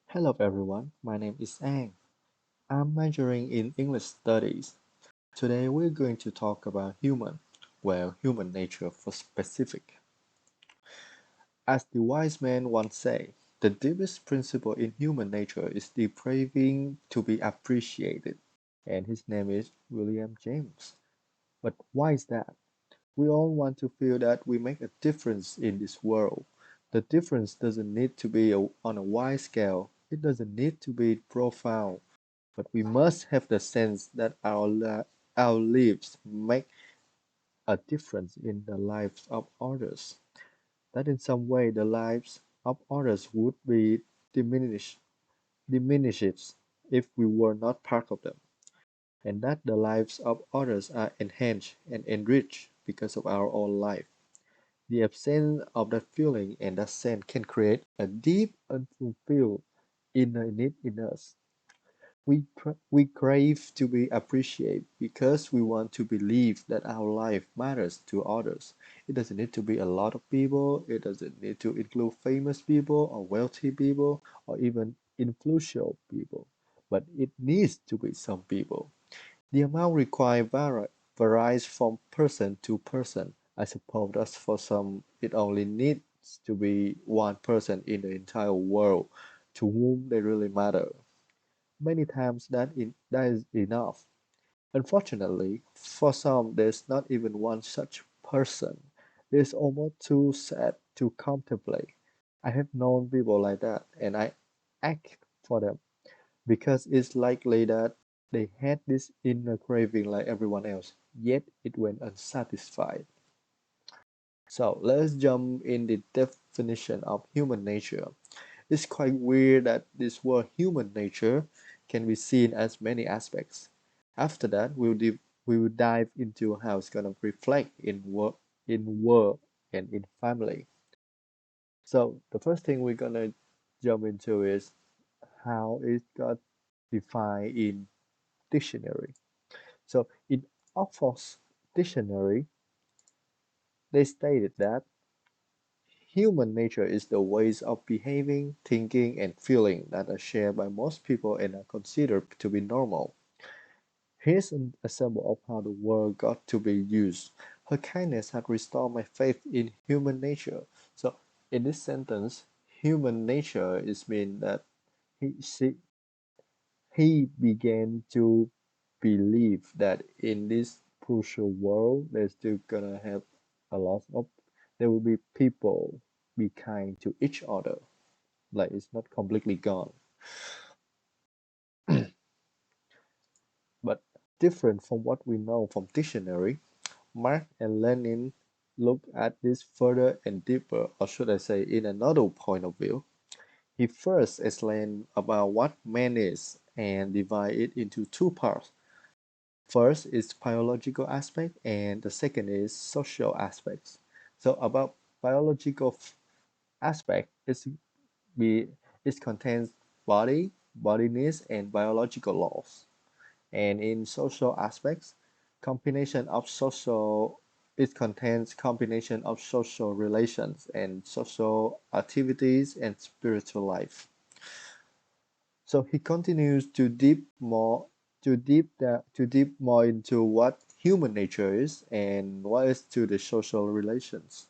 Hello everyone, my name is Ang. I'm majoring in English Studies. Today we're going to talk about human nature for specific. As the wise man once said, the deepest principle in human nature is the craving to be appreciated. And his name is William James. But why is that? We all want to feel that we make a difference in this world. The difference doesn't need to be on a wide scale. It doesn't need to be profound. But we must have the sense that our lives make a difference in the lives of others, that in some way the lives of others would be diminished, diminished if we were not part of them, and that the lives of others are enhanced and enriched because of our own life. The absence of that feeling and that sense can create a deep, unfulfilled inner need in us. We crave to be appreciated because we want to believe that our life matters to others. It doesn't need to be a lot of people, it doesn't need to include famous people or wealthy people or even influential people, but it needs to be some people. The amount required varies from person to person. I suppose that for some it only needs to be one person in the entire world to whom they really matter. Many times that is enough. Unfortunately, for some there's not even one such person. It's almost too sad to contemplate. I have known people like that and I act for them because it's likely that they had this inner craving like everyone else, yet it went unsatisfied. So let's jump in the definition of human nature. It's quite weird that this word human nature can be seen as many aspects. After that, we will dive into how it's gonna reflect in work, and in family. So the first thing we're gonna jump into is how it got defined in dictionary. So in Oxford's dictionary, they stated that human nature is the ways of behaving, thinking, and feeling that are shared by most people and are considered to be normal. Here's an example of how the word got to be used. Her kindness had restored my faith in human nature. So, in this sentence, human nature is mean that he, she, he began to believe that in this crucial world, there's still gonna have a lot of, there will be people be kind to each other. Like it's not completely gone, but different from what we know from dictionary. Marx and Lenin look at this further and deeper, or should I say, in another point of view. He first explained about what man is and divide it into two parts. First is biological aspect, and the second is social aspects. So about biological aspect, be it contains body needs, and biological laws. And in social aspects, combination of social it contains combination of social relations and social activities and spiritual life. So he continues to deep more into what human nature is and what is to the social relations.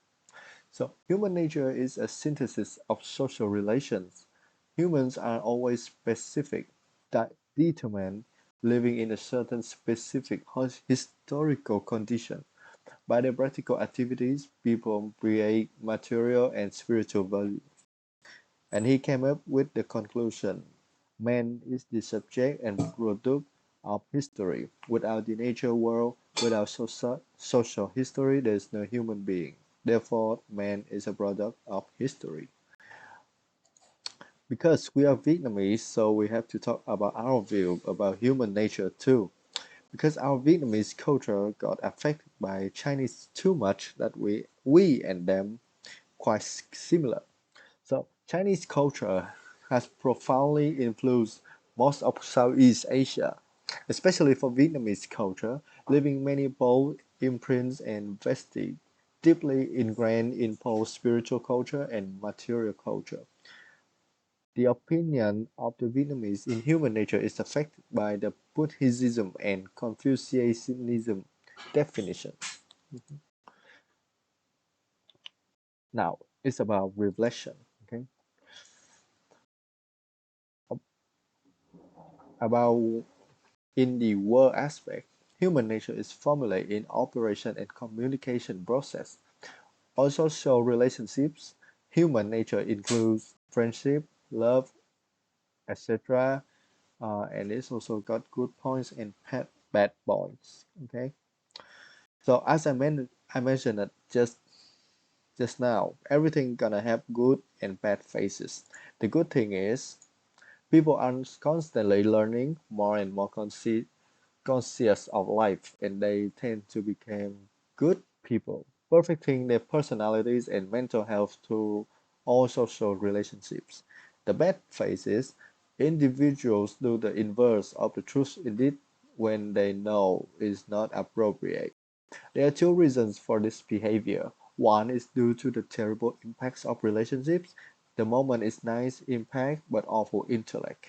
So human nature is a synthesis of social relations. Humans are always specific, that determined, living in a certain specific historical condition. By their practical activities, people create material and spiritual value. And he came up with the conclusion: man is the subject and product of history. Without the nature world, without social history, there is no human being. Therefore, man is a product of history. Because we are Vietnamese, so we have to talk about our view about human nature too. Because our Vietnamese culture got affected by Chinese too much that we and them quite similar. So Chinese culture has profoundly influenced most of Southeast Asia, especially for Vietnamese culture, leaving many bold imprints and vestiges deeply ingrained in both spiritual culture and material culture. The opinion of the Vietnamese in human nature is affected by the Buddhism and Confucianism definition. Now, it's about reflection. Okay, about in the world aspect, human nature is formulated in operation and communication process. Also, show relationships. Human nature includes friendship, love, etc. And it's also got good points and bad points. Okay, so as I mentioned it just now, everything gonna have good and bad phases. The good thing is people are constantly learning more and more conscious of life, and they tend to become good people, perfecting their personalities and mental health through all social relationships. The bad phase is individuals do the inverse of the truth indeed when they know it's not appropriate. There are two reasons for this behavior. One is due to the terrible impacts of relationships. The moment is nice impact but awful intellect.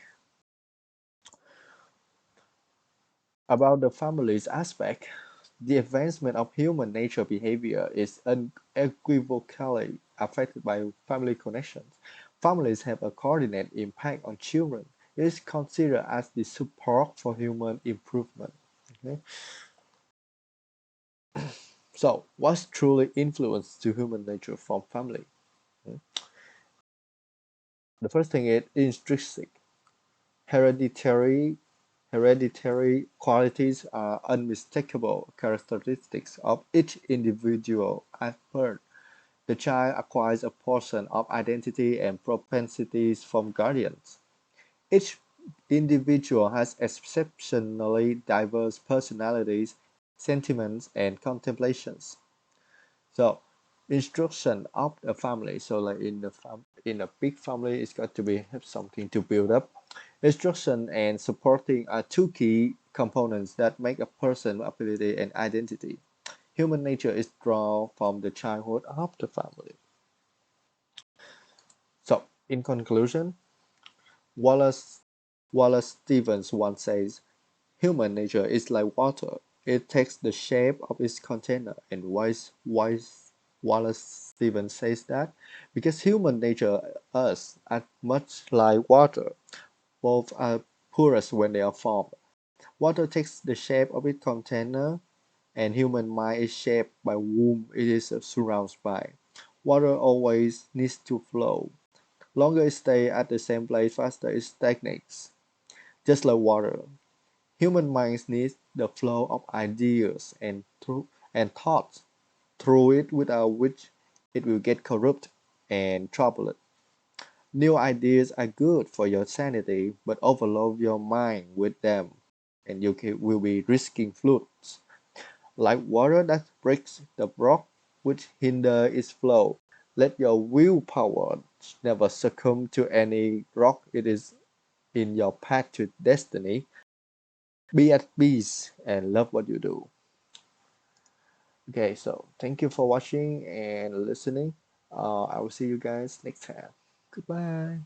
About the family's aspect, the advancement of human nature behavior is unequivocally affected by family connections. Families have a coordinate impact on children. It is considered as the support for human improvement. Okay? So, what's truly influence to human nature from family? Okay? The first thing is intrinsic. Hereditary Hereditary qualities are unmistakable characteristics of each individual at birth. The child acquires a portion of identity and propensities from guardians. Each individual has exceptionally diverse personalities, sentiments, and contemplations. So, instruction of the family. So, like in a big family, it's got to be have something to build up. Instruction and supporting are two key components that make a person's ability and identity. Human nature is drawn from the childhood of the family. So, in conclusion, Wallace Wallace Stevens once says, "Human nature is like water; it takes the shape of its container." And why Wallace Stevens says that? Because human nature, us, are much like water. Both are porous when they are formed. Water takes the shape of its container, and human mind is shaped by whom it is surrounded by. Water always needs to flow. Longer it stays at the same place, faster it stagnates. Just like water, human minds need the flow of ideas and thoughts through it, without which it will get corrupt and troubled. New ideas are good for your sanity, but overload your mind with them, and will be risking floods. Like water that breaks the rock, which hinder its flow. Let your willpower never succumb to any rock it is in your path to destiny. Be at peace and love what you do. Okay, so thank you for watching and listening. I will see you guys next time. Goodbye.